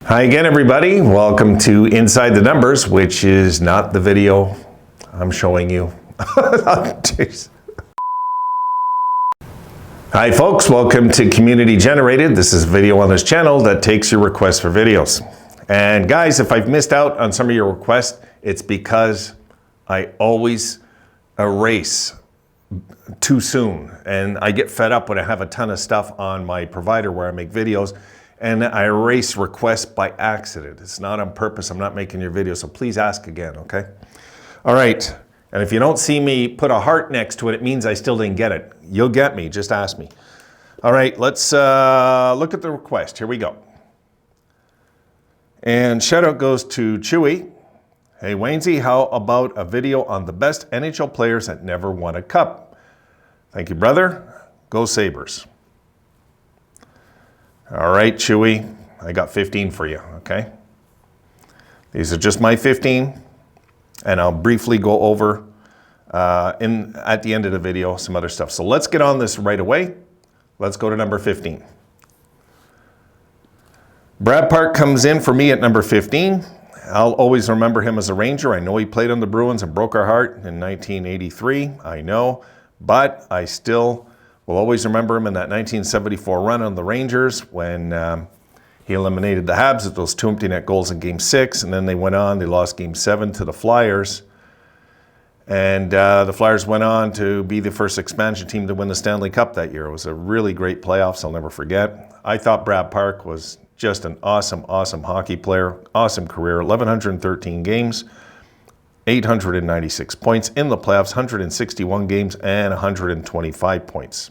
Hi again, everybody. Welcome to Inside the Numbers, which is not the video I'm showing you. Jeez. Hi folks, welcome to Community Generated. This is a video on this channel that takes your requests for videos. And guys, if I've missed out on some of your requests, it's because I always erase too soon. And I get fed up when I have a ton of stuff on my provider where I make videos and I erase requests by accident. It's not on purpose. I'm not making your video, so please ask again, okay? All right, and if you don't see me put a heart next to it, it means I still didn't get it. You'll get me, just ask me. All right, let's look at the request. Here we go. And shout out goes to Chewy. Hey Waynesy, how about a video on the best NHL players that never won a cup? Thank you, brother. Go Sabres. All right, Chewy, I got 15 for you, okay? These are just my 15, and I'll briefly go over at the end of the video some other stuff. So let's get on this right away. Let's go to number 15. Brad Park comes in for me at number 15. I'll always remember him as a Ranger. I know he played on the Bruins and broke our heart in 1983, I know, but I still will always remember him in that 1974 run on the Rangers when he eliminated the Habs with those 2 empty net goals in Game 6, and then they went on, they lost Game 7 to the Flyers, and the Flyers went on to be the first expansion team to win the Stanley Cup that year. It was a really great playoffs, I'll never forget. I thought Brad Park was just an awesome, awesome hockey player, awesome career, 1,113 games, 896 points in the playoffs, 161 games, and 125 points.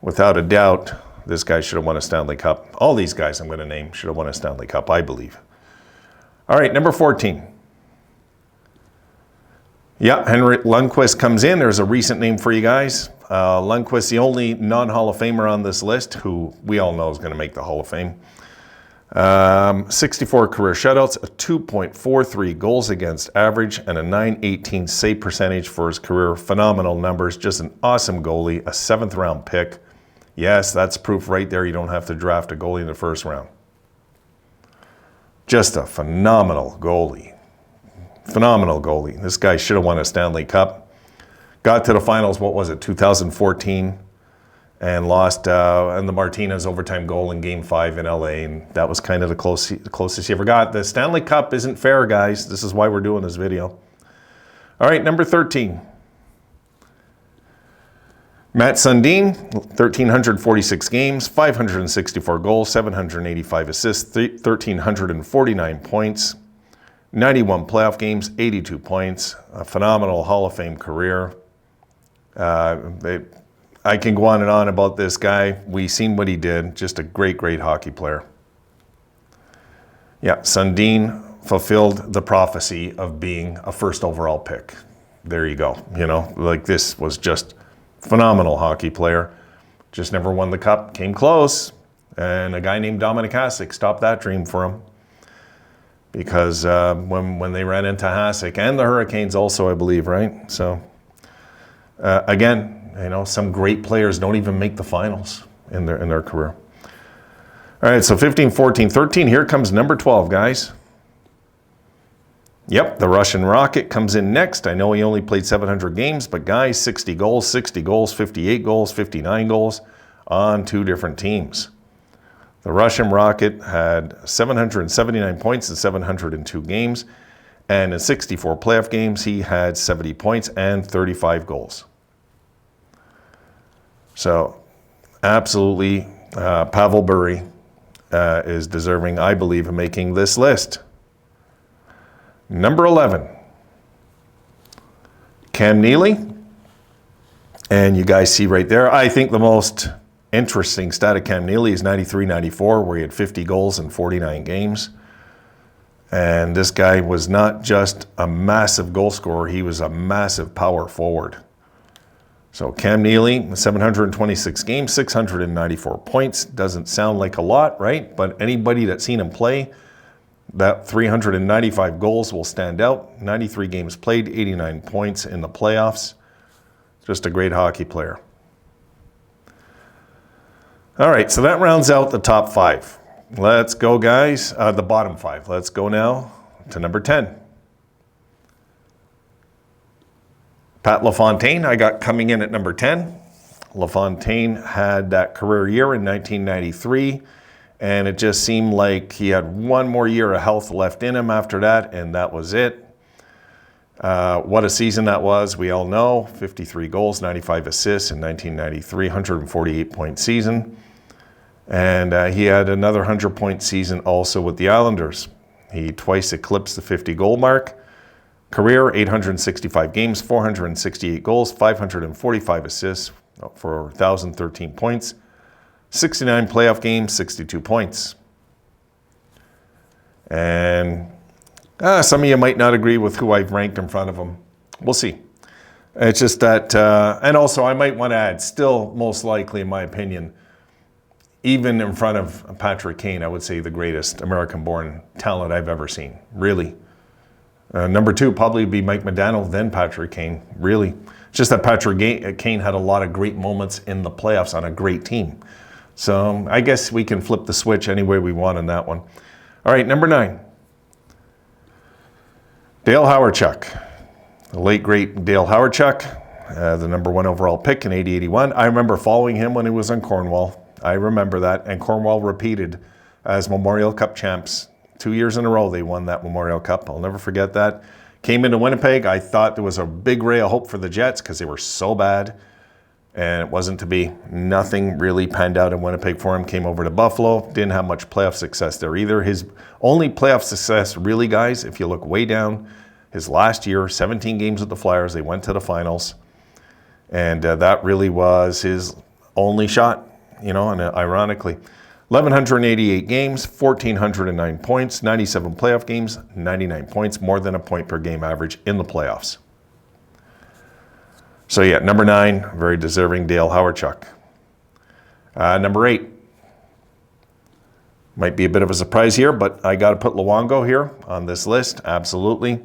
Without a doubt, this guy should have won a Stanley Cup. All these guys I'm going to name should have won a Stanley Cup, I believe. All right, number 14. Yeah, Henrik Lundquist comes in. There's a recent name for you guys. Lundquist, the only non-Hall of Famer on this list, who we all know is going to make the Hall of Fame. 64 career shutouts, a 2.43 goals against average, and a .918 save percentage for his career. Phenomenal numbers. Just an awesome goalie, a 7th round pick. Yes, that's proof right there. You don't have to draft a goalie in the 1st round. Just a phenomenal goalie. Phenomenal goalie. This guy should have won a Stanley Cup. Got to the finals, what was it, 2014, and lost in the Martinez overtime goal in Game 5 in LA, and that was kind of the closest he ever got. The Stanley Cup isn't fair, guys. This is why we're doing this video. All right, number 13. Matt Sundin, 1,346 games, 564 goals, 785 assists, 1,349 points, 91 playoff games, 82 points, a phenomenal Hall of Fame career. I can go on and on about this guy. We've seen what he did. Just a great, great hockey player. Yeah, Sundin fulfilled the prophecy of being a 1st overall pick. There you go. You know, like this was just phenomenal hockey player. Just never won the cup. Came close. And a guy named Dominic Hasek stopped that dream for him. Because when they ran into Hasek and the Hurricanes also, I believe, right? So, again, you know, some great players don't even make the finals in their career. All right, so 15, 14, 13. Here comes number 12, guys. Yep, the Russian Rocket comes in next. I know he only played 700 games, but guys, 60 goals, 58 goals, 59 goals on 2 different teams. The Russian Rocket had 779 points in 702 games, and in 64 playoff games, he had 70 points and 35 goals. So, absolutely, Pavel Bure is deserving, I believe, of making this list. Number 11, Cam Neely. And you guys see right there, I think the most interesting stat of Cam Neely is 93-94, where he had 50 goals in 49 games. And this guy was not just a massive goal scorer, he was a massive power forward. So Cam Neely, 726 games, 694 points. Doesn't sound like a lot, right? But anybody that's seen him play, that 395 goals will stand out. 93 games played, 89 points in the playoffs. Just a great hockey player. All right, so that rounds out the top 5. let's go, guys. The bottom 5. Let's go now to number 10. Pat LaFontaine, I got coming in at number 10. LaFontaine had that career year in 1993, and it just seemed like he had one more year of health left in him after that, and that was it. What a season that was, we all know. 53 goals, 95 assists in 1993, 148-point season. And he had another 100-point season also with the Islanders. He twice eclipsed the 50-goal mark. Career, 865 games, 468 goals, 545 assists for 1,013 points. 69 playoff games, 62 points. And some of you might not agree with who I've ranked in front of him. We'll see. It's just that, and also I might want to add, still most likely in my opinion, even in front of Patrick Kane, I would say the greatest American-born talent I've ever seen, really. Number 2 probably would be Mike Modano, then Patrick Kane, really. It's just that Patrick Kane had a lot of great moments in the playoffs on a great team. So I guess we can flip the switch any way we want on that one. All right, number 9. Dale Hawerchuk, the late, great Dale Hawerchuk, the number 1 overall pick in 80-81. I remember following him when he was on Cornwall. I remember that. And Cornwall repeated as Memorial Cup champs. 2 years in a row they won that Memorial Cup. I'll never forget that. Came into Winnipeg. I thought there was a big ray of hope for the Jets because they were so bad. And it wasn't to be. Nothing really panned out in Winnipeg for him. Came over to Buffalo. Didn't have much playoff success there either. His only playoff success, really, guys, if you look way down, his last year, 17 games with the Flyers. They went to the finals. And that really was his only shot, you know, and ironically. 1,188 games, 1,409 points, 97 playoff games, 99 points, more than a point per game average in the playoffs. So yeah, number 9, very deserving, Dale Hawerchuk. Number 8. Might be a bit of a surprise here, but I got to put Luongo here on this list, absolutely.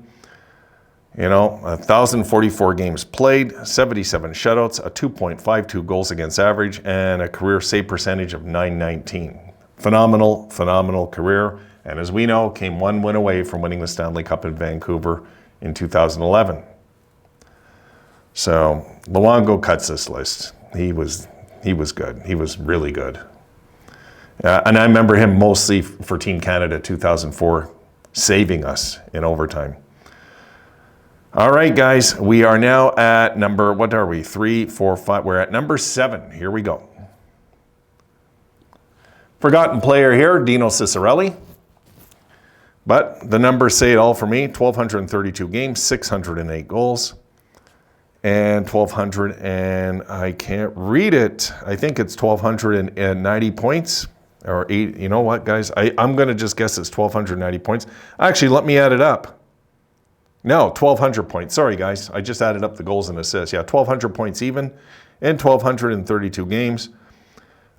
You know, 1,044 games played, 77 shutouts, a 2.52 goals against average, and a career save percentage of .919. Phenomenal, phenomenal career. And as we know, came one win away from winning the Stanley Cup in Vancouver in 2011. So Luongo cuts this list. He was good. He was really good. And I remember him mostly for Team Canada 2004, saving us in overtime. All right, guys, we are now at number, what are we, 3, 4, 5, we're at number 7. Here we go. Forgotten player here, Dino Ciccarelli. But the numbers say it all for me. 1,232 games, 608 goals, and 1,200, and I can't read it. I think it's 1,290 points, or 8, you know what, guys? I'm going to just guess it's 1,290 points. Actually, let me add it up. No, 1,200 points. Sorry, guys. I just added up the goals and assists. Yeah, 1,200 points even in 1,232 games.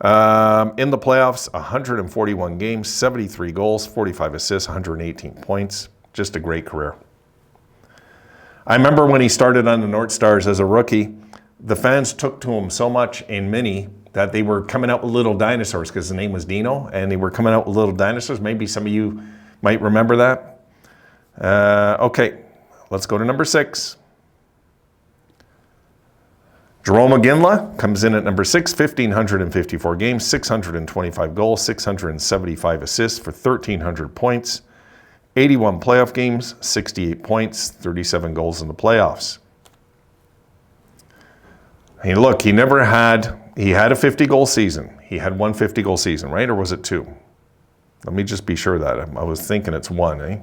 In the playoffs, 141 games, 73 goals, 45 assists, 118 points. Just a great career. I remember when he started on the North Stars as a rookie, the fans took to him so much in mini that they were coming out with little dinosaurs because his name was Dino, and they were coming out with little dinosaurs. Maybe some of you might remember that. Okay. Let's go to number 6. Jerome Iginla comes in at number 6, 1,554 games, 625 goals, 675 assists for 1,300 points, 81 playoff games, 68 points, 37 goals in the playoffs. Hey, look, he had a 50-goal season. He had one 50-goal season, right? Or was it 2? Let me just be sure of that. I was thinking it's 1, eh?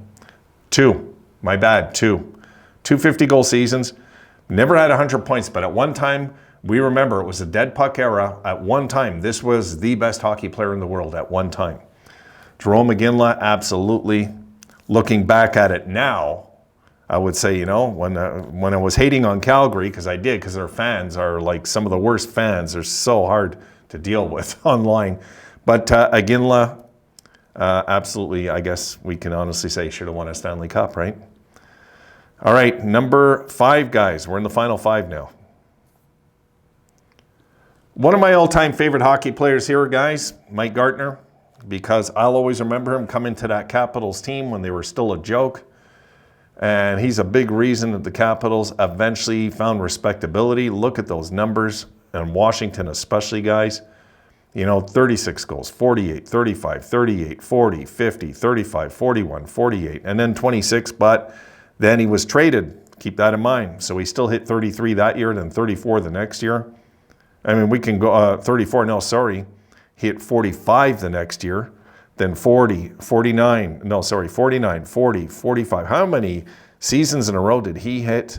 2. My bad, 2. 2 50-goal seasons. Never had 100 points, but at one time, we remember it was a dead puck era. At one time, this was the best hockey player in the world at one time. Jerome Iginla, absolutely. Looking back at it now, I would say, you know, when I was hating on Calgary, because I did, because their fans are like some of the worst fans. They're so hard to deal with online. But Iginla, absolutely, I guess we can honestly say, should have won a Stanley Cup, right? All right, number 5, guys. We're in the final 5 now. One of my all-time favorite hockey players here, guys, Mike Gartner. because I'll always remember him coming to that Capitals team when they were still a joke. And he's a big reason that the Capitals eventually found respectability. Look at those numbers, and Washington especially, guys. 36 goals, 48, 35, 38, 40, 50, 35, 41, 48, and then 26, but then he was traded. Keep that in mind. So he still hit 33 that year, then 34 the next year. I mean, we can go 34, no, sorry. He hit 45 the next year, then 40, 49, no, sorry, 49, 40, 45. How many seasons in a row did he hit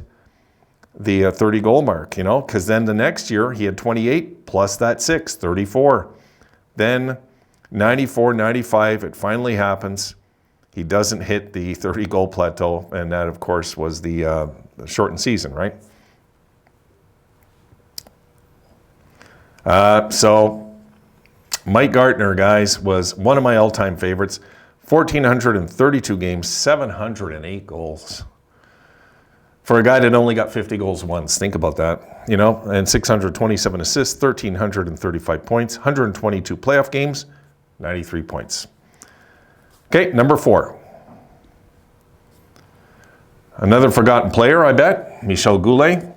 the 30-goal mark, Because then the next year he had 28 plus that 6, 34. Then 94, 95, it finally happens. He doesn't hit the 30-goal plateau, and that, of course, was the shortened season, right? So Mike Gartner, guys, was one of my all-time favorites. 1,432 games, 708 goals. For a guy that only got 50 goals once, think about that, and 627 assists, 1,335 points, 122 playoff games, 93 points. Okay, number 4. Another forgotten player, I bet, Michel Goulet.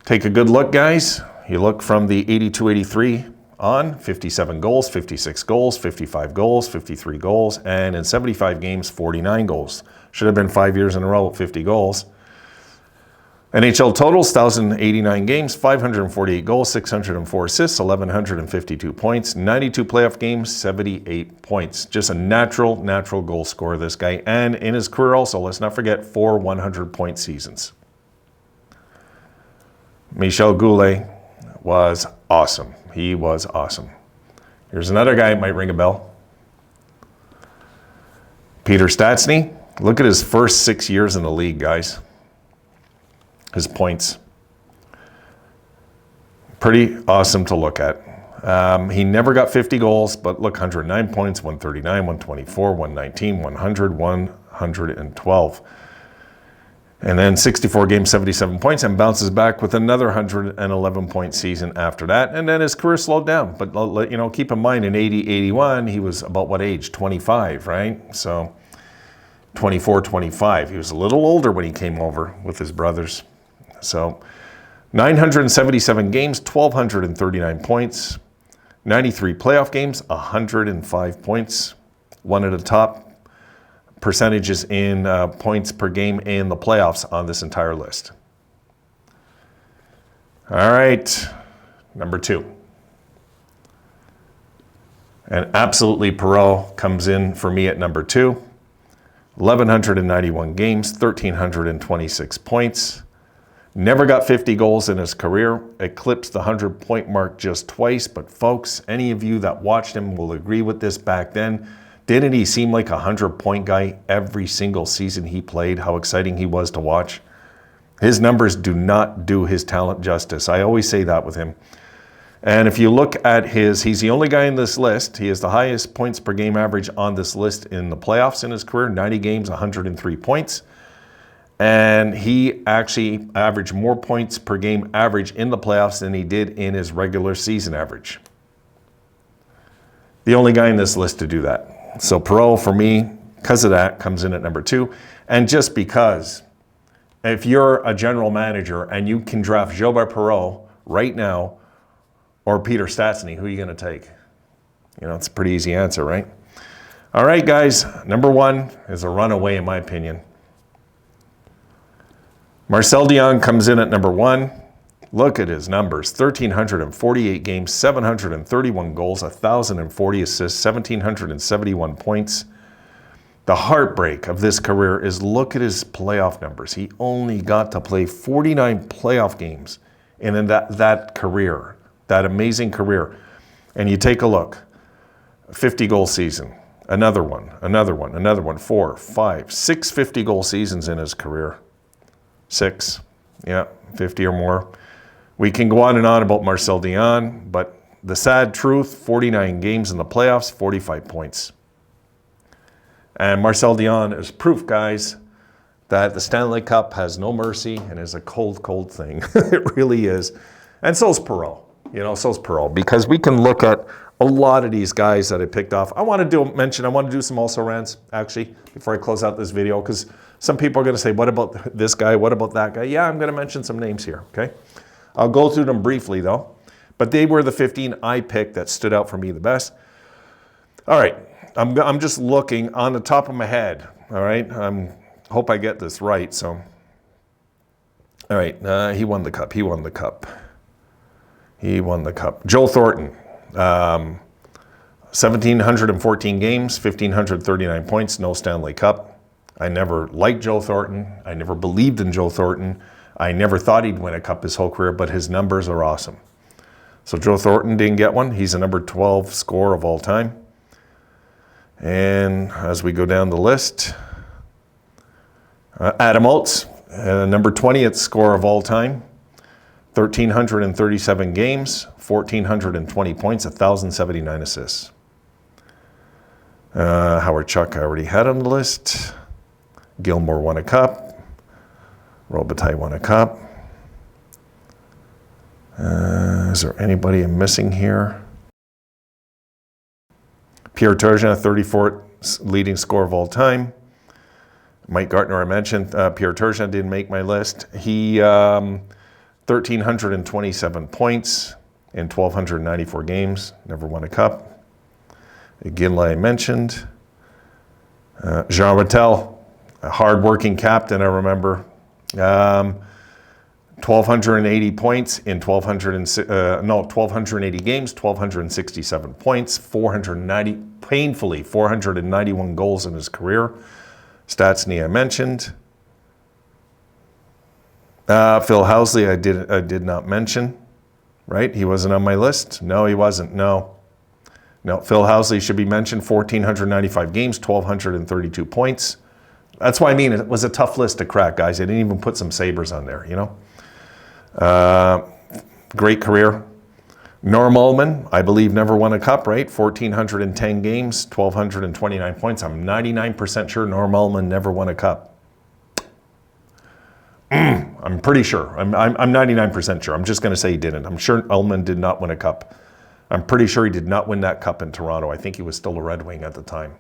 Take a good look, guys. You look from the 82-83 on, 57 goals, 56 goals, 55 goals, 53 goals, and in 75 games, 49 goals. Should have been 5 years in a row with 50 goals. NHL totals, 1,089 games, 548 goals, 604 assists, 1,152 points, 92 playoff games, 78 points. Just a natural goal scorer, this guy. And in his career also, let's not forget, 4 100-point seasons. Michel Goulet was awesome. He was awesome. Here's another guy that might ring a bell. Peter Stastny. Look at his first 6 years in the league, guys. His points. Pretty awesome to look at. He never got 50 goals, but look, 109 points, 139, 124, 119, 100, 112. And then 64 games, 77 points, and bounces back with another 111-point season after that. And then his career slowed down. But, keep in mind, in 80-81, he was about what age? 25, right? So 24, 25. He was a little older when he came over with his brothers. So 977 games, 1,239 points, 93 playoff games, 105 points, one of the top percentages in points per game in the playoffs on this entire list. All right, number 2. And absolutely Perreault comes in for me at number 2. 1,191 games, 1,326 points. Never got 50 goals in his career. Eclipsed the 100-point mark just twice. But folks, any of you that watched him will agree with this back then. Didn't he seem like a 100-point guy every single season he played? How exciting he was to watch. His numbers do not do his talent justice. I always say that with him. And if you look at he's the only guy in this list. He has the highest points per game average on this list in the playoffs in his career. 90 games, 103 points. And he actually averaged more points per game average in the playoffs than he did in his regular season average. The only guy in this list to do that. So Perreault, for me, because of that, comes in at number 2. And just because, if you're a general manager and you can draft Gilbert Perreault right now, or Peter Stastny, who are you going to take? It's a pretty easy answer, right? All right, guys, number 1 is a runaway, in my opinion. Marcel Dionne comes in at number 1. Look at his numbers. 1,348 games, 731 goals, 1,040 assists, 1,771 points. The heartbreak of this career is look at his playoff numbers. He only got to play 49 playoff games in that career, that amazing career. And you take a look. 50-goal season. Another one. 4, 5, 6 50-goal seasons in his career. 6, 50 or more. We can go on and on about Marcel Dionne, but the sad truth, 49 games in the playoffs, 45 points. And Marcel Dionne is proof, guys, that the Stanley Cup has no mercy and is a cold, cold thing. It really is. And so's Perreault. So's Perreault. Because we can look at a lot of these guys that I picked off. I want to do some also rants, actually, before I close out this video, because some people are going to say, what about this guy? What about that guy? Yeah, I'm going to mention some names here, okay? I'll go through them briefly, though. But they were the 15 I picked that stood out for me the best. All right, I'm just looking on the top of my head, all right? Hope I get this right, so. All right, he won the cup, he won the cup. He won the cup. Joe Thornton. 1,714 games, 1,539 points, no Stanley Cup. I never liked Joe Thornton. I never believed in Joe Thornton. I never thought he'd win a cup his whole career, but his numbers are awesome. So Joe Thornton didn't get one. He's a number 12 scorer of all time. And as we go down the list, Adam Oates, number 20th scorer of all time. 1,337 games, 1,420 points, 1,079 assists. Howard Chuck, I already had on the list. Gilmore won a cup. Robitaille won a cup. Is there anybody I'm missing here? Pierre Turgeon, 34th leading scorer of all time. Mike Gartner, I mentioned. Pierre Turgeon didn't make my list. He 1,327 points in 1,294 games. Never won a cup. Iginla, I mentioned. Jean Rattel, a hard-working captain, I remember. 1,280 points in 1,280 games, 1,267 points, 491 goals in his career. Stastny, I mentioned. Phil Housley, I did not mention, right? He wasn't on my list. No, he wasn't. No, Phil Housley should be mentioned. 1,495 games, 1,232 points. That's why I mean it was a tough list to crack, guys. I didn't even put some Sabres on there, you know. Great career. Norm Ullman, I believe, never won a cup, right? 1,410 games, 1,229 points. I'm 99% sure Norm Ullman never won a cup. I'm pretty sure. I'm 99% sure. I'm just going to say he didn't. I'm sure Ullman did not win a cup. I'm pretty sure he did not win that cup in Toronto. I think he was still a Red Wing at the time.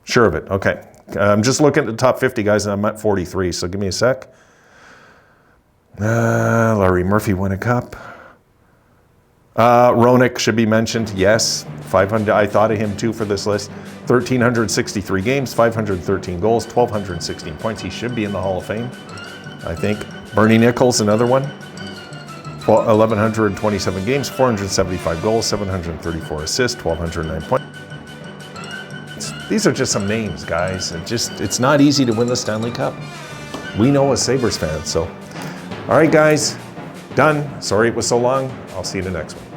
Sure of it. Okay. I'm just looking at the top 50 guys, and I'm at 43, so give me a sec. Larry Murphy won a cup. Roenick should be mentioned. Yes. 500. I thought of him too for this list. 1,363 games, 513 goals, 1,216 points. He should be in the Hall of Fame, I think. Bernie Nichols, another one. 1,127 games, 475 goals, 734 assists, 1,209 points. These are just some names, guys. It's not easy to win the Stanley Cup. We know as Sabres fans. So, all right, guys, done. Sorry it was so long. I'll see you in the next one.